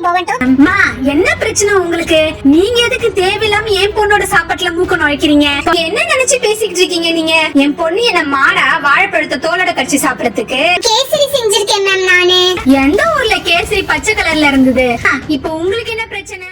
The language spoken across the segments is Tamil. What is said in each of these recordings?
போகட்டும். அம்மா என்ன பிரச்சனை உங்களுக்கு? நீங்க எதுக்கு தேவையில்லாம என் பொண்ணோட சாப்பாட்டுல மூக்க நுழைக்கிறீங்க? என்ன நினைச்சு பேசிக்கிட்டு இருக்கீங்க நீங்க? என் பொண்ணு என்ன மாடா வாழைப்பழத்தை தோலோட கடிச்சு சாப்பிடறதுக்கு? கேசரி செஞ்சிருக்கேன் மேம் நானு. எந்த ஊர்ல கேசரி பச்சை கலர்ல இருந்தது? இப்போ உங்களுக்கு என்ன பிரச்சனை?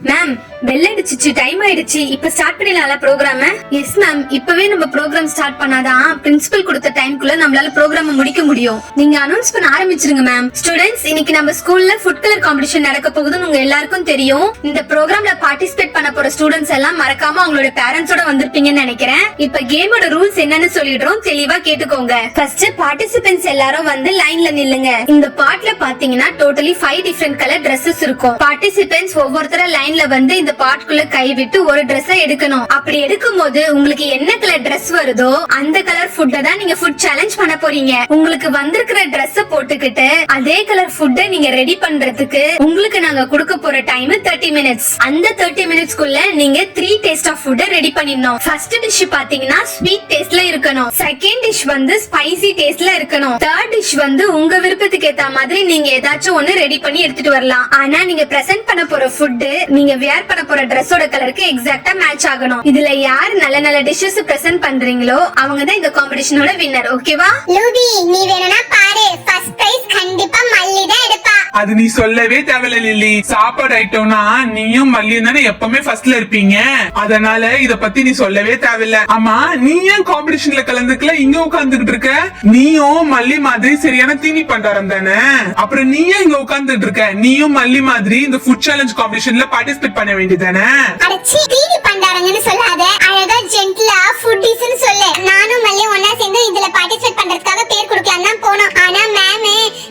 மேம் பெல் அடிச்சிச்சு, டைம் ஆயிடுச்சு. இப்ப ஸ்டார்ட் பண்ணிடலாம்ல ப்ரோகிராம்? எஸ் மேம், இப்பவே நம்ம ப்ரோகிராம் ஸ்டார்ட் பண்ணாதான் பிரின்சிபல் கொடுத்த டைம்க்குள்ள நம்மளால ப்ரோகிராம் முடிக்க முடியும். நீங்க அனௌன்ஸ் பண்ண ஆரம்பிச்சிருங்க மேம். ஸ்டூடெண்ட்ஸ், இன்னைக்கு நம்ம ஸ்கூல்ல ஃபுட் கலர் காம்படிஷன் நடக்க போகுதுன்னு உங்க எல்லாருக்கும் தெரியும். இந்த ப்ரோகிராம்ல பார்ட்டிசிபேட் பண்ண போற ஸ்டூடெண்ட்ஸ் எல்லாம் மறக்காம அவங்களோட பேரண்ட்ஸோட வந்திருப்பீங்கன்னு நினைக்கிறேன். இப்ப கேமோட ரூல்ஸ் என்னன்னு சொல்லிடுறோம், தெளிவா கேட்டுக்கோங்க. ஃபர்ஸ்ட் பார்ட்டிசிபென்ட்ஸ் எல்லாரும் வந்து லைன்ல நில்லுங்க. இந்த பார்ட்ல பாத்தீங்கன்னா டோட்டலி 5 டிஃபரண்ட் கலர் Dresses இருக்கும். பார்ட்டிசிபென்ட்ஸ் ஒவ்வொருத்தர லைன்ல வந்து இந்த பார்ட்குள்ள கை விட்டு ஒரு Dress எடுக்கணும். அப்படி எடுக்கும் போது உங்களுக்கு என்ன கலர் Dress வருதோ அந்த கலர் ஃபுட்டை தான் நீங்க ஃபுட் சேலஞ்ச் பண்ண போறீங்க. உங்களுக்கு வந்திருக்கிற Dress போட்டுக்கிட்டு அதே கலர் ஃபுட்டை நீங்க ரெடி பண்றதுக்கு உங்களுக்கு நாங்க கொடுக்க போற டைம் 30 மினிட்ஸ். அந்த 30 மினிட்ஸ்க்குள்ள நீங்க 3 டேஸ்ட் ஆஃப் ஃபுட்டை ரெடி பண்ணிடணும். ஃபர்ஸ்ட் டிஷ் பாத்தீங்கன்னா ஸ்வீட் டேஸ்ட்ல இருக்கணும். செகண்ட் டிஷ் வந்து ஸ்பைசி டேஸ்ட்ல இருக்கணும். தேர்ட் டிஷ் வந்து உங்க விருப்பத்துக்கு ஏத்த மாதிரி நீங்க ஏதாச்சும் ஒன்னு ரெடி பண்ணி எடுத்துட்டு வரலாம். ஆனா நீங்க பிரசன்ட் பண்ண போற ஃபுட் நீங்க வியர் பண்ண போற Dress-ஓட கலருக்கு எக்ஸாக்ட்டா மேட்ச் ஆகணும். இதுல யார் நல்ல நல்ல டிஷ்ஷஸ் பிரசன்ட் பண்றீங்களோ அவங்க தான் இந்த காம்படிஷனோட வின்னர். ஓகேவா? லூபி, நீ வேணும்னா பாரு, ஃபர்ஸ்ட் பிரைஸ் கண்டிப்பா மல்லி தான் எடுப்பா. அது நீ சொல்லவே தேவையில்ல லில்லி. சாப்பாடு ஐட்டம்னா நீயும் மல்லியும் தானே எப்பவுமே ஃபர்ஸ்ட்ல இருப்பீங்க. அதனால இத பத்தி நீ சொல்லவே தேவையில்ல. ஆமா, நீ ஏன் காம்படிஷன்ல கலந்துக்கல? இங்க உட்கார்ந்துகிட்டு இருக்க. நீயும் மல்லி மாதிரி சரியான தீனி பண்டாரம் தானே. அப்புறம் நீ ஏன் இங்க உட்கார்ந்துட்டு இருக்க? நீயும் மல்லி மாதிரி இந்த ஃபுட் சேலஞ்ச் காம்படிஷன்ல பார்ட்டிசிபேட் பண்ண வேண்டியதானே? அடச்சி, தீனி பண்டாரங்கன்னு சொல்லாத. அழகா ஜென்டிலா ஃபுட்டிஸ்னு சொல்லு. நானும் மல்லி ஒண்ணா சேர்ந்து இதுல பார்ட்டிசிபேட் பண்றதுக்காக பேர் கொடுக்கலாம் தான் போனோம். ஆனா மேம்,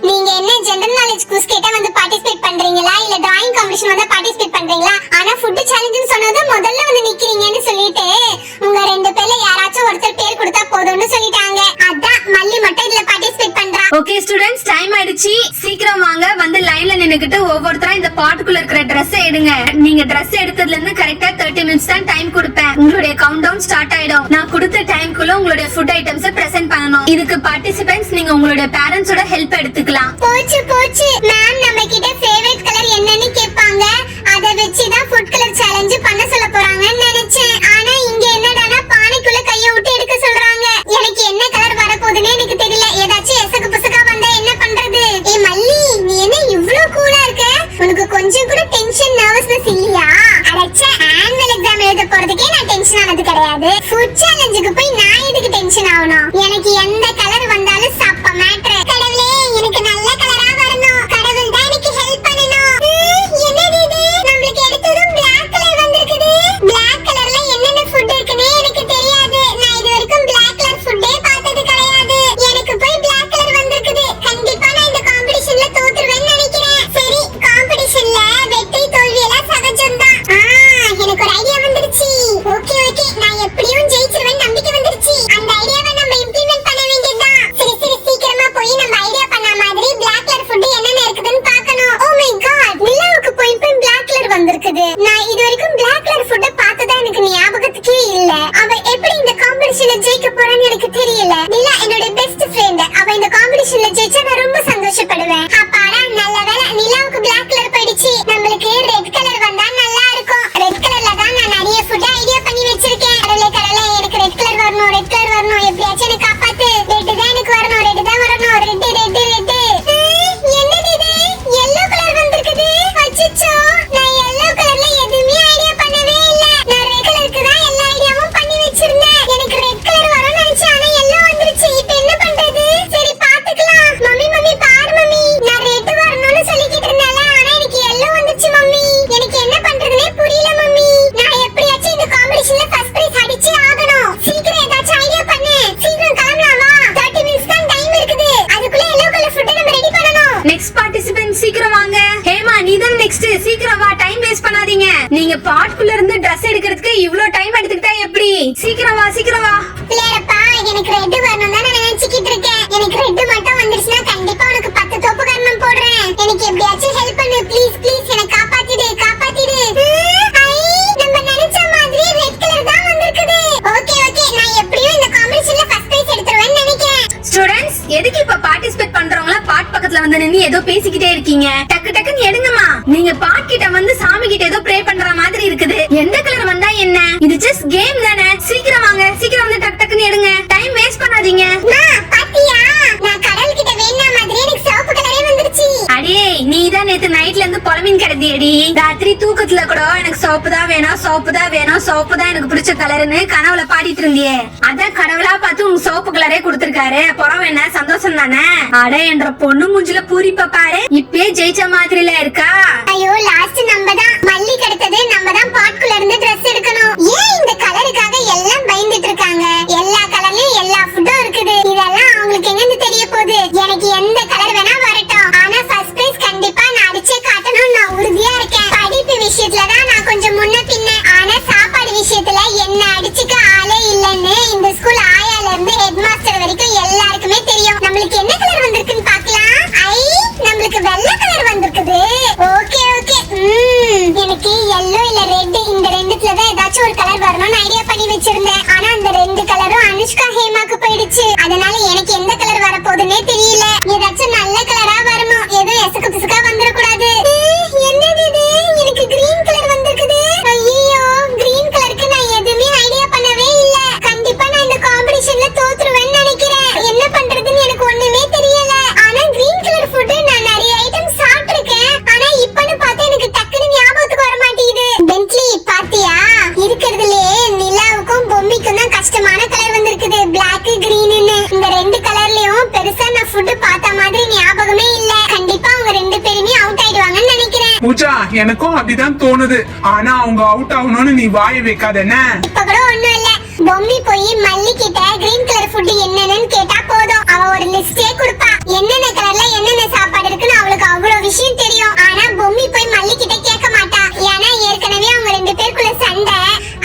நீங்க என்ன ஜெனரல் நாலேஜ் குவிஸ் கேட்டா வந்து பார்ட்டிசிபேட் பண்றீங்களா இல்ல டிராயிங் காம்படிஷன் வந்து பார்ட்டிசிபேட் பண்றீங்களா? ஆனா ஃபுட் சேலஞ்சுன்னு சொன்னது முதல்ல வந்து நிக்கிறீங்கன்னு சொல்லிட்டு உங்க ரெண்டு பேர்ல யாராச்சும் ஒருத்தர் பேர் கொடுத்தா போதும்னு சொல்லிட்டாங்க. அதான் மல்லி மட்டும் இதுல பார்ட்டிசிபேட் பண்றா. ஓகே ஸ்டூடெண்ட்ஸ், டைம் ஆயிடுச்சு. சீக்கிரம் வாங்க, வந்து லைன்ல நின்னுக்கிட்டு ஒவ்வொருத்தரா இந்த பாட்டுக்குள்ள இருக்கிற Dress எடுங்க. நீங்க Dress எடுத்ததுல இருந்து கரெக்டா 30 மினிட்ஸ் தான் டைம் கொடுப்பேன். உங்களுடைய கவுண்ட் டவுன் ஸ்டார்ட் ஆயிடும். நான் கொடுத்த டைம்க்குள்ள உங்களுடைய ஃபுட் ஐட்டம்ஸ் பிரசன்ட் பண்ணனும். இதுக்கு பார்ட்டிசிபென்ட்ஸ் நீங்க உங்களுடைய பேரண்ட்ஸோட ஹெல்ப் எடுத்துக்கலாம். போச்சு போச்சு மேம், நம்ம கிட்ட ஃபேவரட் கலர் என்னன்னு கேட்பாங்க. அத வச்சு தான் ஃபுட் கலர் சேலஞ்ச் பண்ண சொல்ல போறாங்கன்னு நினைச்சேன். ஆனா இங்க என்னடானா பானைக்குள்ள கைய விட்டு எடுக்க சொல்றாங்க. எனக்கு என்ன கலர் வர போகுதுன்னு எனக்கு தெரியல. ஏதாச்சும் எசகு புசகா வந்தா என்ன பண்றது? ஏய் மல்லி, நீ என்ன இவ்ளோ கூலா இருக்க? உனக்கு கொஞ்சம் கூட டென்ஷன் நர்வஸ்னஸ் இல்லையா? அடச்சே, ஆனுவல் எக்ஸாம் எழுத போறதுக்கே நான் டென்ஷன் ஆனது கிடையாது. ஃபுட் சேலஞ்சுக்கு போய் நான் எதுக்கு டென்ஷன் ஆகணும்? எனக்கு எந்த கலர் வந்தாலும் சப்ப மேட்டர். கடவுளே, எனக்கு நல்ல கலரா வரணும். கடவுள் தான் எனக்கு ஹெல்ப் பண்ணணும். என்னது இது? நமக்கு எடுத்ததும் Black கலர் வந்திருக்குது. Black கலர்ல என்னென்ன ஃபுட் இருக்குன்னு எனக்கு தெரியாது. நான் இது வரைக்கும் Black கலர் ஃபுட்டே பார்த்தது கிடையாது. எனக்கு போய் Black கலர் வந்திருக்குது. கண்டிப்பா நான் இந்த காம்படிஷன்ல தோத்துருவேன்னு நினைக்கிறேன். சரி, காம்படிஷன்ல வெற்றி தோல்வி எல்லாம் சகஜம் தான். எனக்கு ஒரு ஐடியா வந்துருச்சு. ஓகே ஓகே, நான் எப்படியும் ஜெயிச்சிருவேன் நம்பிக்கை வந்துருச்சு. அந்த ஐடியாவை நம்ம இம்ப்ளிமென்ட் பண்ண வேண்டியதுதான். சரி சரி, சீக்கிரமா போய் நம்ம ஐடியா பண்ண மாதிரி Black கலர் ஃபுட் என்னென்ன இருக்குதுன்னு பார்க்கணும். ஓ மை காட், நிலாவுக்கு போய் Black கலர் வந்திருக்குது. நான் இது வரைக்கும் Black கலர் ஃபுட் பார்த்ததா எனக்கு ஞாபகத்துக்கே இல்ல. அவ எப்படி இந்த காம்படிஷன்ல ஜெயிக்க போறான்னு எனக்கு தெரியல. நிலா என்னோட பெஸ்ட் ஃப்ரெண்ட். அவ இந்த காம்படிஷன்ல ஜெயிச்சா நான் ரொம்ப சந்தோஷப்படுவேன். அப்பாடா, நல்ல வேளை நிலாவுக்கு Black கலர் போயிடுச்சு. நம்மளுக்கு ரெட் கலர் வந்தா நல்லா இருக்கும். ரெட் கலர்ல தான் நான் நிறைய ஃபுட் ஐடியா பண்ணி வச்சிருக்கேன். கடவுளே கடவுளே, எனக்கு ரெட் கலர் வரணும், ரெட் கலர் வரணும். எப்படியாச்சும் எனக்கு காப்பாத்து. ரெட் தான் எனக்கு வரணும், ரெட் தான் வரணும். Red red red. என்னது இது? yellow கலர் வந்திருக்குது. அச்சச்சோ, நான் yellow கலர்ல எதுவுமே ஐடியா பண்ணவே இல்ல. நான் ரெட் கலருக்கு தான் எல்லா ஐடியாவும் பண்ணி வச்சிருந்தேன். எனக்கு ரெட் கலர் வரணும்னு நினைச்சேன், ஆனா yellow வந்துருச்சு. இப்போ என்ன பண்றது? சரி பாத்துக்கலாம். மம்மி மம்மி பாரு மம்மி, நான் ரெட் வரணும்னு சொல்லிக்கிட்டு இருந்தேன்ல, ஆனா எனக்கு yellow வந்துச்சு மம்மி. எனக்கு என்ன பண்றதுனே புரியல மம்மி. நான் எப்படியாச்சும் இந்த காம்படிஷன்ல ஃபர்ஸ்ட் பிரைஸ் அடிச்சு ஆகணும். சீக்கிரம் ஏதாச்சும் ஐடியா பண்ணு. சீக்கிரம் கிளம்பலாமா? 30 மினிட்ஸ் தான் டைம் இருக்குது. அதுக்குள்ள yellow கலர் ஃபுட் நம்ம ரெடி பண்ணனும். நெக்ஸ்ட் பார்ட்டிசிபென்ட் சீக்கிரம் வாங்க. ஹேமா, நீ தான் நெக்ஸ்ட். சீக்கிரம் வா, டைம் வேஸ்ட் பண்ணாதீங்க. நீங்க பாட்குள்ள இருந்து Dress எடுக்கிறதுக்கு இவ்ளோ டைம் எடுத்துக்கிட்டா எப்படி? சீக்கிரம் வா, சீக்கிரம் வா. பிள்ளையப்பா, எனக்கு ரெட் வரணும் தான் நான் நினைச்சிட்டு இருக்கேன். எனக்கு ரெட் மட்டும் வந்துருச்சுனா கண்டிப்பா உனக்கு 10 தோப்பு கர்ணம் போடுறேன். எனக்கு எப்படியாச்சும் ஹெல்ப் பண்ணு ப்ளீஸ் ப்ளீஸ். எனக்கு காப்பாத்திடு காப்பாத்திடு. ஐ, நம்ம நினைச்ச மாதிரி ரெட் கலர் தான் வந்திருக்குது. ஓகே ஓகே, நான் எப்படியும் இந்த ஏதோ பேசிக்கிட்டே இருக்கீங்க. டக்கு டக்குன்னு எடுங்கம்மா. நீங்க பாட் கிட்ட வந்து சாமி கிட்ட ஏதோ ப்ரே பண்ற மாதிரி இருக்குது. எந்த கலர் வந்தா என்ன? இது ஜஸ்ட் கேம் தானே. சீக்கிரம் வாங்க, சீக்கிரம் வந்து டக்கு டக்குன்னு எடுங்க. டைம் வேஸ்ட் பண்ணாதீங்க. பாத்தியா, நான் கடல் கிட்ட வேணா மாதிரி எனக்கு சிவப்பு கலரே வந்துருச்சு. அடே, நீ தான் நேத்து நைட்ல இருந்து புலம்பின் கிடந்தியடி. ராத்திரி தூக்கத்துல கூட எனக்கு சோப்பு தான் வேணும், சோப்பு தான் வேணும், சோப்பு தான் எனக்கு பிடிச்ச கலர்னு கனவுல பாடிட்டு இருந்தியே. அதான் கடவுளா பார்த்து உங்க சோப்பு கலரே கொடுத்திருக்காரு. புறம் என்ன சந்தோஷம் தானே? அட என்ற பொண்ணு மூஞ்சில பூரிப்ப பாரு. இப்பே ஜெயிச்ச மாதிரில இருக்கா? ஐயோ, லாஸ்ட் நம்ம தான் மல்லி கிடைத்தது. நம்ம தான் பாட்குள்ள இருந்து Dress எடுக்கணும். ஏன் இந்த கலருக்காக எல்லாம் பயந்துட்டு இருக்காங்க? எல்லா கலர்லயும் எல்லா ஃபுட்டும் இருக்குது. இதெல்லாம் அவங்களுக்கு எங்க தெரிய போகுது? எனக்கு எந்த கலர் வேணா வரட்டும், ஆனா ஃபர்ஸ்ட் பிரைஸ் கண்டிப்பா நான் அடிச்சே காட்டணும். நான் உறுதியா இருக்கேன். படிப்பு விஷயத்துல தான் நான் கொஞ்சம் முன்ன பின்ன, ஆனா சாப்பாடு விஷயத்துல என்ன அடிச்சுக்க ஆளே இல்லன்னு இந்த ஸ்கூல் ஆயால இருந்து ஹெட் மாஸ்டர் வரைக்கும் எல்லாருக்குமே தெரியும். நம்மளுக்கு என்ன கலர் வந்திருக்குன்னு பார்க்கலாம். ஐ, நம்மளுக்கு வெள்ளை கலர் வந்திருக்குது. Okay okay. எனக்கு yellow இல்ல ரெட், இந்த ரெண்டுத்துல தான் ஏதாச்சும் ஒரு கலர் வரணும்னு ஐடியா பண்ணி வச்சிருந்தேன். ஆனா அந்த ரெண்டு கலரும் அனுஷ்கா ஹேமாக்கு போயிடுச்சு. அதனால எனக்கு எந்த கலர் வர போகுதுன்னே தெரியல. ஏதாச்சும் நல்ல கலரா வரணும். ஏதோ எசக்கு பிசுக்கா வந்துட கூடாது. என்னது இது? எனக்கு கிரீன் கலர் வந்திருக்குது. ஐயோ, கிரீன் கலருக்கு நான் எதுவுமே ஐடியா பண்ணவே இல்ல. கண்டிப்பா நான் இந்த காம்படிஷன்ல தோத்துருவேன்னு நினைக்கிறேன். என்ன பண்றதுன்னு எனக்கு ஒண்ணுமே தெரியல. ஆனா கிரீன் கலர் ஃபுட் நான் நிறைய ஐட்டம் சாப்பிட்டிருக்கேன். ஆனா இப்பன்னு பார்த்தா எனக்கு டக்குனு ஞாபகத்துக்கு வர மாட்டேங்குது. பென்ட்லி பாத்தியா, இருக்கிறதுலே நிலாவுக்கும் பொம்மிக்கும் தான் கஷ்டமான கலர் வந்திருக்குது. பிளாக் கிரீன்னு. இந்த ரெண்டு கலர்லயும் பெருசா நான் ஃபுட் பார்த்த மாதிரி ஞாபகமே இல்ல. கண்டிப்பா அவங்க ரெண்டு பேருமே அவுட் ஆயிடுவாங்கன்னு நினைக்கிறேன். பூஜா, எனக்கும் அப்படிதான் தோணுது. ஆனா அவங்க அவுட் ஆகணும்னு நீ வாய வைக்காத என்ன? இப்ப கூட ஒண்ணும் இல்ல. பொம்மி போய் மல்லி கிட்ட கிரீன் கலர் ஃபுட் என்னன்னு கேட்டா போதும். அவ ஒரு லிஸ்டே கொடுப்பா. என்னென்ன கலர்ல என்னென்ன சாப்பாடு இருக்குன்னு அவளுக்கு அவ்வளவு விஷயம் தெரியும். ஆனா பொம்மி போய் மல்லி கிட்ட கேட்க மாட்டா. ஏன்னா ஏற்கனவே அவங்க ரெண்டு பேருக்குள்ள சண்டை.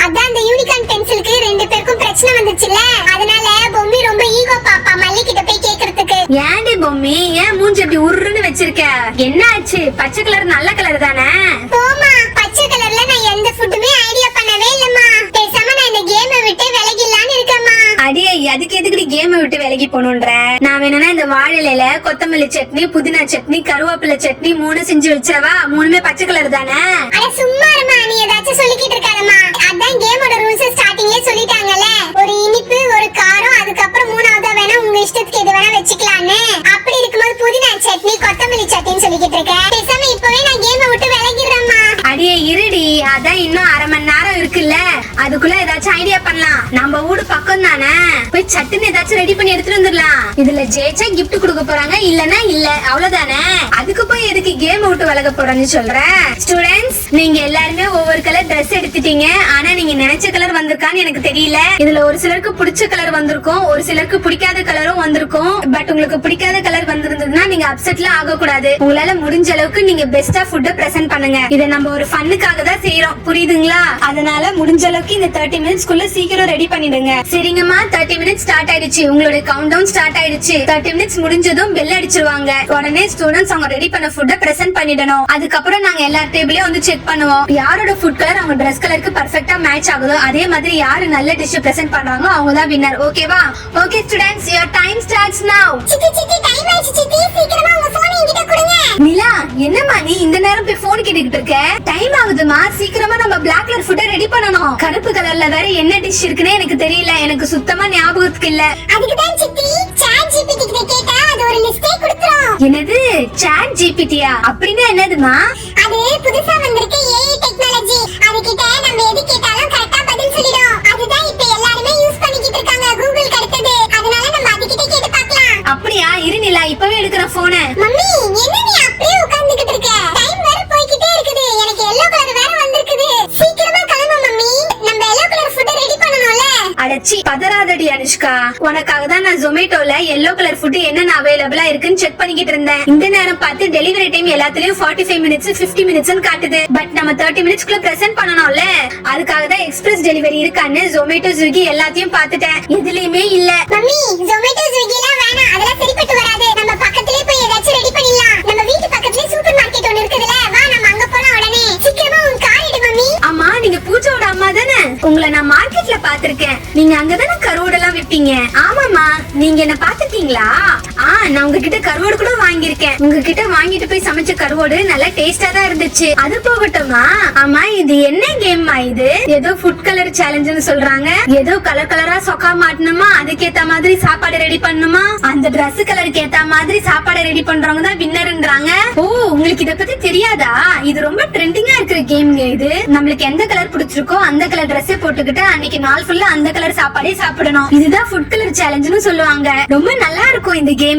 அதான் அந்த யூனிகார்ன் பென்சிலுக்கு ரெண்டு பேருக்கும் பிரச்சனை வந்துச்சுல. அதனால பொம்மி ரொம்ப ஈகோ பாப்பா மல்லி கிட்ட போய் கேக்குறதுக்கு. ஏன்டி பொம்மி, ஏன் மூஞ்சி அப்படி உருன்னு வச்சிருக்க? என்ன ஆச்சு? பச்சை கலர் நல்ல கலர் தானே? போமா, பச்சை கலர்ல நான் எந்த ஃபுட்டுமே ஐடியா பண்ணவே இல்லம்மா. பேசாம நான் இந்த கேமை விட்டு விலகிடலான்னு இருக்கேம்மா. அடியே, அதுக்கு எதுக்கு கேமை விட்டு விலகி போகணுன்ற? நான் வேணும்னா இந்த வாழையில கொத்தமல்லி சட்னி, புதினா சட்னி, கருவேப்பிலை சட்னி 3 செஞ்சு வச்சவா. 3மே பச்சை கலர் தானே? அட சும்மா இருமா, நீ ஏதாச்சும் சொல்லிக்கிட்டு இருக்காதம்மா. அதான் கேமோட ரூல்ஸ் ஸ்டார்டிங்லயே சொல்லிட்டாங்கல. ஒரு இனிப்பு, ஒரு காரம், அதுக்கப்புறம் மூணாவதா வேணா உங்க இஷ்டத்துக்கு எது வேணா வச்சுக்கலாம்னு. அப்படி இருக்கும்போது புதினா சட்னி, கொத்தமல்லி சட்னின்னு சொல்லிக்கிட்டு இருக்கேன். பேசாம இப்பவே நான் கேமை விட்டு விலகிடுறேம்மா. அடியே இருடி, அதான் இன்னும் 1/2 மணி நேரம் இருக்குல்ல. அதுக்குள்ள ஏதாச்சும் ஐடியா பண்ணலாம். நம்ம ஊடு பக்கம் தானே, போய் சட்டுன்னு ஏதாச்சும் ரெடி பண்ணி எடுத்துட்டு வந்துடலாம். இதுல ஜெயிச்சா கிஃப்ட் கொடுக்க போறாங்க, இல்லனா இல்ல, அவ்வளவுதானே. அதுக்கு போய் எதுக்கு கேம் விட்டு விலக போறேன்னு சொல்ற? ஸ்டூடெண்ட்ஸ், நீங்க எல்லாருமே ஒவ்வொரு கலர் Dress எடுத்துட்டீங்க. ஆனா நீங்க நினைச்ச கலர் வந்திருக்கான்னு எனக்கு தெரியல. இதுல ஒரு சிலருக்கு பிடிச்ச கலர் வந்திருக்கும், ஒரு சிலருக்கு பிடிக்காத கலரும் வந்திருக்கும். பட் உங்களுக்கு பிடிக்காத கலர் வந்திருந்ததுன்னா நீங்க அப்செட்ல ஆக கூடாது. உங்களால முடிஞ்ச அளவுக்கு நீங்க பெஸ்டா ஃபுட் பிரசன்ட் பண்ணுங்க. இதை நம்ம ஒரு ஃபன்னுக்காக தான் செய்யறோம், புரியுதுங்களா? அதனால முடிஞ்ச அளவுக்கு இந்த 30 மினிட்ஸ்க்குள்ள சீக்கிரம் ரெடி பண்ணிடுங்க. சரிங்கம்மா, 30 மினிட்ஸ் ஸ்டார்ட் ஆயிடுச்சு. உங்களுடைய கவுண்ட் டவுன் ஸ்டார்ட் ஆயிடுச்சு. 30 மினிட்ஸ் முடிஞ்சதும் பெல் அடிச்சிருவாங்க. உடனே ஸ்டூடெண்ட்ஸ் அவங்க ரெடி பண்ண ஃபுட்டை பிரசன்ட் பண்ணிடணும். அதுக்கப்புறம் நாங்க எல்லா டேபிளையும் வந்து செக் பண்ணுவோம். யாரோட ஃபுட் கலர் அவங்க Dress கலருக்கு பர்ஃபெக்ட்டா மேட்ச் ஆகுதோ அதே மாதிரி யாரு நல்ல டிஷ் பிரசன்ட் பண்றாங்களோ அவங்க தான் வின்னர். ஓகேவா? Okay students, your time starts now. சித்தி சித்தி, டைம் ஆயிடுச்சு சித்தி. சீக்கிரமா உங்க போன் என்கிட்ட கொடுங்க. நிலா, என்னம்மா நீ இந்த நேரம் போய் போன் கேட்டுக்கிட்டு இருக்க? டைம் ஆகுதுமா, சீக்கிரமா நம்ம பிளாக் கலர் ஃபுட்டை ரெடி பண்ணணும். கருப்பு கலர்ல வேற என்ன டிஷ் இருக்குன்னு எனக்கு தெரியல. எனக்கு சுத்தமா ஞாபகத்துக்கு இல்ல. அதுக்கு தான் சித்தி சாட் ஜிபிடி கிட்ட கேட்டா அது ஒரு லிஸ்டே கொடுத்துரும். என்னது சாட் ஜிபிடியா? அப்படின்னா என்னதுமா? அது புதுசா வந்திருக்க ஏஐ டெக்னாலஜி. அது கிட்ட நம்ம எது கேட்டாலும் கரெக்ட்டா பதில் சொல்லிடும். அதுதான் இப்ப எல்லாரும் யூஸ் பண்ணிக்கிட்டு இருக்காங்க கூகுள் அடுத்தது. அதனால நம்ம அது கிட்ட கேட்டு பார்க்கலாம். அப்படியா? இரு நிலா, இப்பவே எடுக்கிற போன. மம்மி, என்ன நீ அப்படியே உட்கார்ந்துகிட்டு இருக்க? டைம் வேற போய்க்கிட்டே இருக்குது. எனக்கு yellow கலர் வேற வந்திருக்குது. சீக்கிரமா கிளம்பு மம்மி, நம்ம yellow கலர் ஃபுட் ரெடி பண்ணனும்ல. அடச்சி, பதறாதடி அனுஷ்கா. உனக்காக தான் நான் ஜொமேட்டோல yellow கலர் ஃபுட் என்னென்ன அவைலபிளா இருக்குன்னு செக் பண்ணிக்கிட்டு இருந்தேன். இந்த நேரம் பார்த்து டெலிவரி டைம் எல்லாத்துலயும் 45 மினிட்ஸ் 50 மினிட்ஸ்னு காட்டுது. பட் நம்ம 30 மினிட்ஸ்க்குள்ள பிரசன்ட் பண்ணனும்ல. அதுக்காக தான் எக்ஸ்பிரஸ் டெலிவரி இருக்கான்னு ஜொமேட்டோ ஸ்விக்கி எல்லாத்தையும் பார்த்துட்டேன். எதுலயுமே இல்ல. மம்மி, ஜொமேட்டோ ஸ்விக்கிலாம் வேணாம். அதெல்லாம் சரிப்பட்டு வராது. நம்ம பக்கத்துலயே போய் ஏதாச்சும் ரெடி பண்ணிடலாம். நம்ம வீட்டு பக்கத்துலயே சூப்பர் மார்க்கெட் ஒன்னு இருக்குதுல, வா நம்ம அங்க போலாம். உடனே சீக்கிரமா உன் கார் எடு மம்மி. அம்மா, நீங்க பூஜாவோட அம்மா தானே? உங்களை நான் மார்க்கெட்ல பாத்திருக்கேன். நீங்க அங்கதானே கருவோட எல்லாம் விப்பீங்க? ஆமாமா, நீங்க என்ன பாத்துட்டீங்களா? நான் உங்ககிட்ட கருவோடு கூட வாங்கியிருக்கேன். உங்ககிட்ட வாங்கிட்டு போய் சமைச்ச கருவோடு நல்லா டேஸ்டா தான் இருந்துச்சு. அது போகட்டுமா, ஆமா இது என்ன கேம்மா? இது ஏதோ ஃபுட் கலர் சேலஞ்சுன்னு சொல்றாங்க. ஏதோ கலர் கலரா சொக்கா மாட்டணுமா, அதுக்கேத்த மாதிரி சாப்பாடு ரெடி பண்ணுமா, அந்த டிரஸ் கலருக்கு ஏத்த மாதிரி சாப்பாடு ரெடி பண்றவங்க தான் வின்னர்ன்றாங்க. ஓ, உங்களுக்கு இத பத்தி தெரியாதா? இது ரொம்ப ட்ரெண்டிங்கா இருக்கிற கேம்ங்க இது. நம்மளுக்கு எந்த கலர் பிடிச்சிருக்கோ அந்த கலர் ட்ரெஸ் போட்டுக்கிட்டு அன்னைக்கு நாள் ஃபுல்லா அந்த கலர் சாப்பாடே சாப்பிடணும். இதுதான் ஃபுட் கலர் சேலஞ்சுன்னு சொல்லுவாங்க. ரொம்ப நல்லா இருக்கும் இந்த கேம்.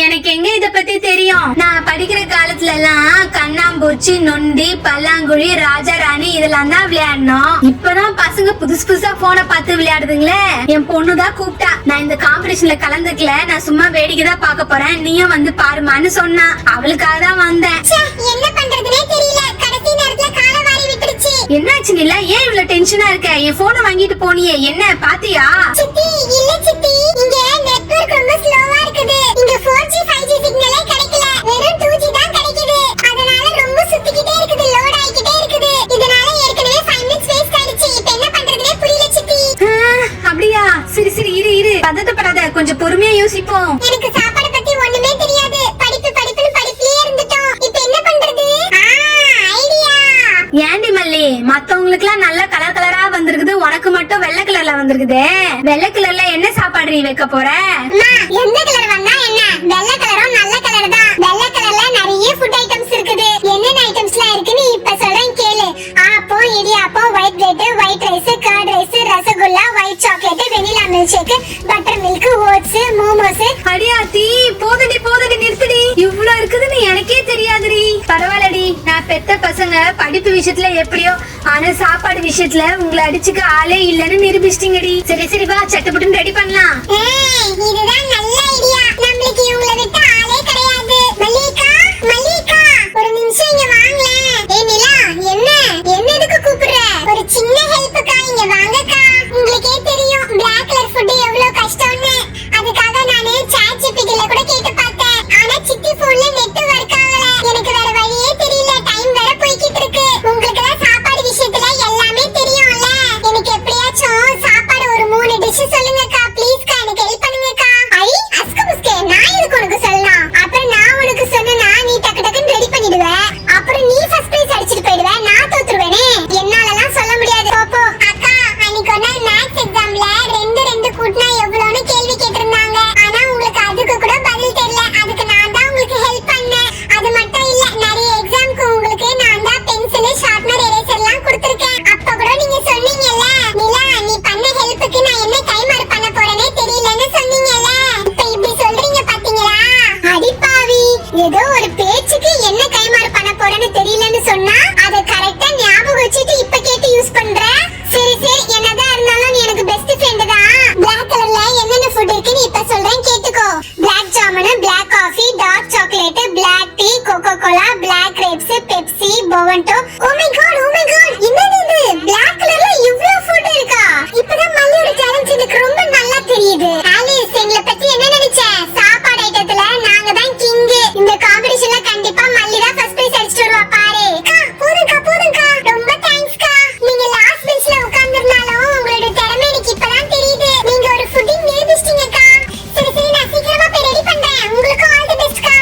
எனக்கு எங்க இத பத்தி தெரியும்? நான் படிக்கிற காலத்துல எல்லாம் கண்ணாம்பூச்சி, நொண்டி, பல்லாங்குழி, ராஜா ராணி இதெல்லாம் தான் விளையாடணும். இப்பதான் பசங்க புதுசு புதுசா போனை பார்த்து விளையாடுதுங்களே. என் பொண்ணுதான் கூப்பிட்டா. நான் இந்த காம்படிஷன்ல கலந்துக்கல, நான் சும்மா வேடிக்கை தான் பார்க்க போறேன், நீயும் வந்து பாருமான்னு சொன்னா. அவளுக்காக தான் வந்தேன். என்ன பண்றதுனே தெரியல, கடைசி நேரத்துல கால வாரி விட்டுருச்சு. என்னாச்சு நிலா, ஏன் இவ்வளவு டென்ஷனா இருக்க? என் போனை வாங்கிட்டு போனியே, என்ன பாத்தியா? சித்தி, இல்ல சித்தி, இங்க நெட்வொர்க் ரொம்ப ஸ்லோவா இருக்குது. இங்க 4G 5G சிக்னலே கிடைக்கல, வெறும் 2G தான் கிடைக்குது. அதனால ரொம்ப சுத்திக்கிட்டே இருக்குது, லோட் ஆயிக்கிட்டே இருக்குது. இதனால ஏற்கனவே 5 minutes வேஸ்ட் ஆயிடுச்சு. இப்போ என்ன பண்றதுனே புரியல சித்தி. அப்படியா? சரி சரி, இரு பதட்டப்படாத, கொஞ்சம் பொறுமையா யோசிப்போம். எனக்கு சாப்பாடு பத்தி ஒண்ணுமே தெரியாது. படிப்புன்னு படிப்புலயே இருந்துட்டோம். இப்போ என்ன பண்றது? ஐடியா. ஏண்டி மல்லி, மத்தவங்களுக்கு எல்லாம் நல்ல கலர் கலரா வந்திருக்குது, உனக்கு மட்டும் வெள்ளை கலர்ல வந்திருக்குதே. வெள்ளை கலர்ல என்ன சாப்பாடு நீ வைக்க போற? எந்த கலர் வந்தா என்ன? வெள்ளை கலரும் நல்ல கலர் தான். வெள்ளை கலர்ல நிறைய ஃபுட் ஐட்டம்ஸ் இருக்குது. என்னென்ன ஐட்டம்ஸ்லாம் இருக்குன்னு இப்ப சொல்றேன் கேளு. Appam, idiyappam, white bread, white rice, curd rice, rasgulla, white chocolate, vanilla milkshake, buttermilk, oats, momos. அடியாத்தி, போதடி நிறுத்தடி. இவ்ளோ இருக்குதுன்னு எனக்கே தெரியாதுடி. பரவாயில்லடி, நான் பெத்த பசங்க படிப்பு விஷயத்துல எப்படியோ, ஆனா சாப்பாடு விஷயத்துல உங்களை அடிச்சுக்க ஆளே இல்லன்னு நிரூபிச்சிட்டீங்கடி. சரி வா, சட்டுப்புட்டுன்னு ரெடி பண்ணலாம். இதுதான் நல்ல ஐடியா. நம்மளுக்கு இவங்களை விட்டு ஆளே கிடையாது. மல்லிகா, ஒரு நிமிஷம் இங்க வாங்களேன். ஏய் நிலா, என்ன எதுக்கு கூப்பிடுற? ஒரு சின்ன ஹெல்ப்புக்கா, இங்க வாங்கக்கா. உங்களுக்கே தெரியும் Black கலர் ஃபுட் எவ்வளவு கஷ்டம்னு. அதுக்காக நானே ChatGPT-ல கூட கேட்டு பார்த்தேன். ஆனா சித்தி போன்ல நெட் வொர்க் ஆகல. எனக்கு வேற வழியே தெரியல. டைம் வேற போய்க்கிட்டு இருக்கு. உங்களுக்கு தான் சாப்பாடு விஷயத்துல எல்லாமே தெரியும்ல. எனக்கு எப்படியாச்சும் சாப்பாடு ஒரு 3 டிஷ் சொல்லுங்கக்கா. ப்ளீஸ்க்கா, எனக்கு ஹெல்ப் பண்ணுங்கக்கா. ஐ அஸ்கு புஸ்கே, நான் எதுக்கு உனக்கு சொல்லணும்? அப்புறம் நான் உனக்கு சொன்னா நீ டக்கு டக்குன்னு ரெடி பண்ணிடுவ. அப்புறம் நீ ஃபர்ஸ்ட் பிரைஸ் அடிச்சிட்டு போயிடுவ, நான் தோத்துருவேனே. என்னாலலாம் சொல்ல முடியாது. போ அக்கா, அன்னைக்கு ஒரு நாள் மேத்ஸ் எக்ஸாம்ல 2 கூட்டினா எவ்வளவுன்னு கேள்வி கேட்டிருந்தாங்க. ஆனா உங்களுக்கு அதுக்கு கூட பதில் தெரியல. அதுக்கு நான் தான் உங்களுக்கு ஹெல்ப் பண்ணேன். அது மட்டும் இல்ல, நிறைய எக்ஸாம்க்கு உங்களுக்கு நான் தான் பென்சில், ஷார்ப்னர், எரேசர்லாம் கொடுத்திருக்கேன். அப்ப கூட நீங்க சொன்னீங்கல்ல, நிலா நீ பண்ண ஹெல்ப்புக்கு நான் என்ன டைமர் பண்ண போறேனே தெரியலன்னு சொன்னீங்கல்ல. இப்ப இப்படி சொல்றீங்க பாத்தீங்களா? அடிப்பாவி, ஏதோ ஒரு பேச்சுக்கு என்ன டைமர் பண்ண போறேன்னு தெரியலன்னு சொன்னா அதை கரெக்டா ஞாபகம் வச்சுட்டு இப்ப கேட்டு யூஸ் பண்ற. சரி, என்னதான் இருந்தாலும் நீ எனக்கு பெஸ்ட் ஃப்ரெண்ட் தான். Black கலர்ல என்னென்ன ஃபுட் இருக்குன்னு இப்ப சொல்றேன் கேட்டுக்கோ. Black jamun, Black coffee, dark chocolate, Black tea, Coca Cola, Black grapes, Pepsi, Bovonto. Oh my God, என்னது இது? Black கலர்ல இவ்ளோ ஃபுட் இருக்கா? இப்பதான் மல்லியோட சேலஞ்ச் எனக்கு ரொம்ப நல்லா தெரியுது. ஆலிஸ், எங்களை பத்தி என்ன நினைச்ச? சாப்பாடு ஐட்டத்துல நாங்க தான் கிங். இந்த காம்படிஷன்ல கண்டிப்பா மல்லி தான் ஃபர்ஸ்ட் பிரைஸ் அடிச்சிட்டு வருவா பாரு. போதும்க்கா, ரொம்ப தேங்க்ஸ்க்கா. நீங்க லாஸ்ட் பெஞ்ச்ல உட்கார்ந்திருந்தாலும் உங்களோட திறமை எனக்கு இப்பதான் தெரியுது. நீங்க ஒரு ஃபுட்டிங் நிரூபிச்சிட்டீங்கக்கா. சரி, நான் சீக்கிரமா போய் ரெடி பண்றேன். உங்களுக்கு ஆல் தி பெஸ்ட்க்கா.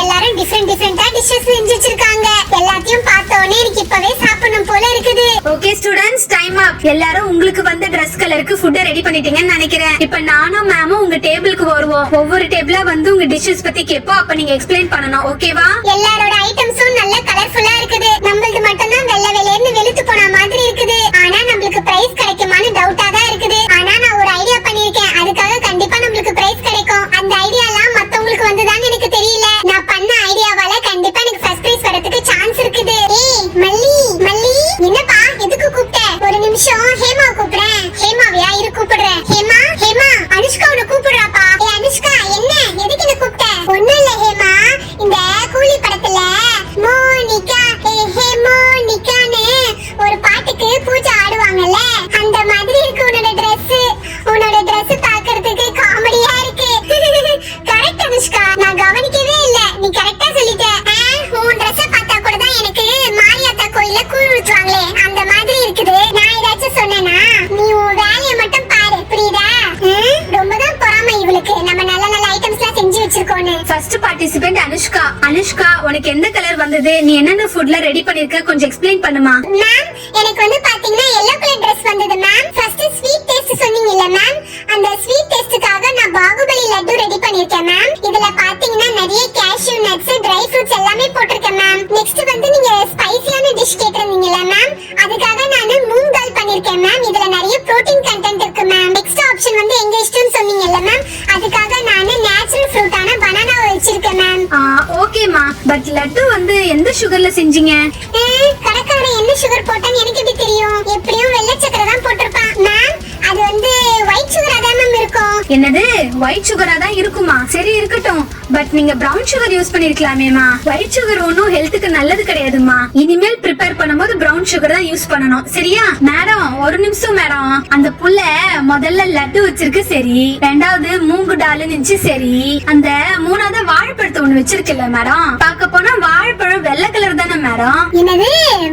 எல்லாரும் டிஃபரெண்டா டிஷஸ் செஞ்சு வச்சிருக்காங்க. எல்லாத்தையும் பார்த்த உடனே எனக்கு இப்பவே சாப்பிடணும் போல இருக்குது. ஓகே ஸ்டூடண்ட்ஸ், டைம் அப். எல்லாரும் உங்களுக்கு வந்த Dress கலருக்கு ஃபுட் ரெடி பண்ணிட்டீங்கன்னு நினைக்கிறேன். இப்போ நானும் மேமும் உங்க டேபிளுக்கு வருவோம். ஒவ்வொரு டேபிளா வந்து உங்க டிஷஸ் பத்தி கேட்போம். அப்ப நீங்க எக்ஸ்பிளைன் பண்ணனும். ஓகேவா? எல்லாரோட ஐட்டம்ஸும் நல்ல கலர்ஃபுல்லா இருக்குது. நம்மளது மட்டும் தான் வெள்ளை வெள்ளேன்னு வெளுத்து போன மாதிரி இருக்குது. ஆனா நம்மளுக்கு பிரைஸ் கிடைக்குமான்னு டவுட்டா தான் இருக்குது. ஆனா நான் ஒரு ஐடியா பண்ணிருக்கேன். அதுக்காக கண்டிப்பா நம்மளுக்கு பிரைஸ் கிடைக்கும். அந்த ஐடியாலாம் மத்தவங்களுக்கு வந்துதான்னு எனக்கு தெரியல. நான் பண்ண ஐடியாவால கண்டிப்பா எனக்கு ஃபர்ஸ்ட் பிரைஸ் வரதுக்கு சான்ஸ் இருக்குது. ஏய் மல்லி, என்னப்பா எதுக்கு கூப்பிட்ட? ஒரு நிமிஷம் ஹேமா கூப்பிடுறேன். ஹேமாவியா? இரு கூப்பிடுறேன். ஹேமா, அனுஷ்கா உன்னை கூப்பிடுறாப்பா. ஏய் அனுஷ்கா, என்ன எதுக்கு என்ன கூப்பிட்ட? ஒண்ணும் இல்ல ஹேமா, இந்த கூலி படத்துல மோனிகா ஹே மோனிகான்னு ஒரு பாட்டுக்கு பூஜை ஆடுவாங்கல்ல, அந்த நான் கவனிக்கவே இல்ல. நீ கரெக்டா சொல்லிட்ட. உன் Dress பார்த்தா கூட தான் எனக்கு மாரியாத்தா கோயில்ல கூழ் ஊத்துவாங்களே அந்த மாதிரி இருக்குது. நான் ஏதாச்சும் சொன்னேனா? நீ உன் வேலையை மட்டும் பாரு, புரியுதா? ரொம்ப தான் பொறாமை இவளுக்கு. நம்ம நல்ல நல்ல ஐட்டம்ஸ்லாம் செஞ்சு வச்சிருக்கோன்னு. First participant Anushka. அனுஷ்கா, உனக்கு எந்த கலர் வந்தது? நீ என்னென்ன ஃபுட்ல ரெடி பண்ணிருக்க கொஞ்சம் எக்ஸ்பிளைன் பண்ணுமா? மேம், எனக்கு வந்து பாத்தீங்கன்னா yellow கலர் Dress வந்தது மேம். ஃபர்ஸ்ட் ஸ்வீட் டேஸ்ட் சொன்னீங்கல்ல மேம், அந்த ஸ்வீட் டேஸ்டுக்காக நான் பாகுபலி லட்டு ரெடி பண்ணிருக்கேன் மேம். இதுல பாத்தீங்கன்னா நிறைய கேஷ்யூ நட்ஸ், ட்ரை ஃப்ரூட்ஸ் எல்லாமே போட்டிருக்கேன் மேம். நெக்ஸ்ட் வந்து நீங்க ஸ்பைசியான டிஷ் கேட்டிருந்தீங்கல்ல மேம், அதுக்காக நான் மூங் தால் பண்ணிருக்கேன் மேம். இதுல நிறைய புரோட்டீன் கண்டென்ட் இருக்கு மேம். நெக்ஸ்ட் ஆப்ஷன் வந்து எங்க இஷ்டம்னு சொன்னீங்கல்ல மேம், அதுக்காக நான் நேச்சுரல் ஃப்ரூட்டான பனானா வச்சிருக்கேன் மேம். ஓகேமா, பட் லட்டு வந்து எந்த சுகர்ல செஞ்சீங்க? கடைக்காரன் என்ன சுகர் போட்டான்னு எனக்கு எப்படி தெரியும்? எப்படியும் வெள்ளை சக்கரை தான் போட்டிருப்பான் மேம். அது வந்து ஒயிட் சுகரா தான் மேம் இருக்கும். என்னது, ஒயிட் சுகரா தான் இருக்குமா? சரி இருக்கட்டும், பட் நீங்க பிரவுன் சுகர் யூஸ் பண்ணிருக்கலாமேமா. ஒயிட் சுகர் ஒன்னும் ஹெல்த்துக்கு நல்லது கிடையாதுமா. இனிமேல் ப்ரிப்பேர் பண்ணும்போது பிரவுன் சுகர் தான் யூஸ் பண்ணணும், சரியா? மேடம், ஒரு நிமிஷம் மேடம். அந்த புள்ள முதல்ல லட்டு வச்சிருக்கு, சரி. ரெண்டாவது மூங்கு டால் இருந்துச்சு, சரி. அந்த மூணாவது வாழைப்பழத்தை ஒண்ணு வச்சிருக்குல்ல மேடம், பார்க்க போனா வாழைப்பழம் வெள்ளை கலர் தானே மேடம்? என்னது,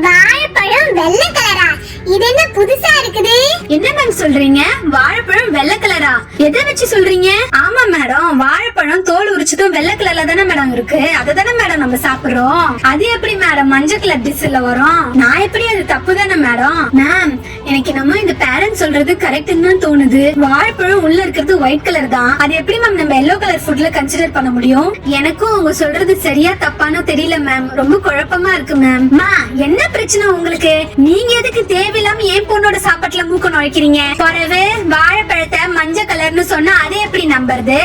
வாழைப்பழம் வெள்ளை கலரா? இது என்ன புதுசா இருக்குது? என்ன மேம் சொல்றீங்க? வாழைப்பழம் வெள்ளை கலரா? எதை வச்சு சொல்றீங்க? ஆமா மேடம், வாழைப்பழம் தோல் உரிச்சதும் வெள்ளை கலர்ல தானே மேடம் இருக்கு. அததானே மேடம் நம்ம சாப்பிடுறோம். அது எப்படி மேடம் மஞ்சள் கலர் டிஷ்ல வரும்? நான் எப்படி, அது தப்பு தானே மேடம்? மேம், எனக்கு நம்ம இந்த பேரண்ட்ஸ் சொல்றது கரெக்ட்னு தான் தோணுது. வாழைப்பழம் உள்ள இருக்கிறது ஒயிட் கலர் தான். அது எப்படி மேம் நம்ம எல்லோ கலர் ஃபுட்ல கன்சிடர் பண்ண முடியும்? எனக்கும் அவங்க சொல்றது சரியா தப்பானோ தெரியல மேம். ரொம்ப குழப்பமா இருக்கு மேம். என்ன பிரச்சனை உங்களுக்கு? நீங்க எதுக்கு தேவையில்லாம என் பொண்ணோட சாப்பாட்டுல மூக்க நுழைக்கிறீங்க? பிறகு வாழைப்பழத்தை மஞ்சள் கலர்னு சொன்னா அதை எப்படி நம்புறது?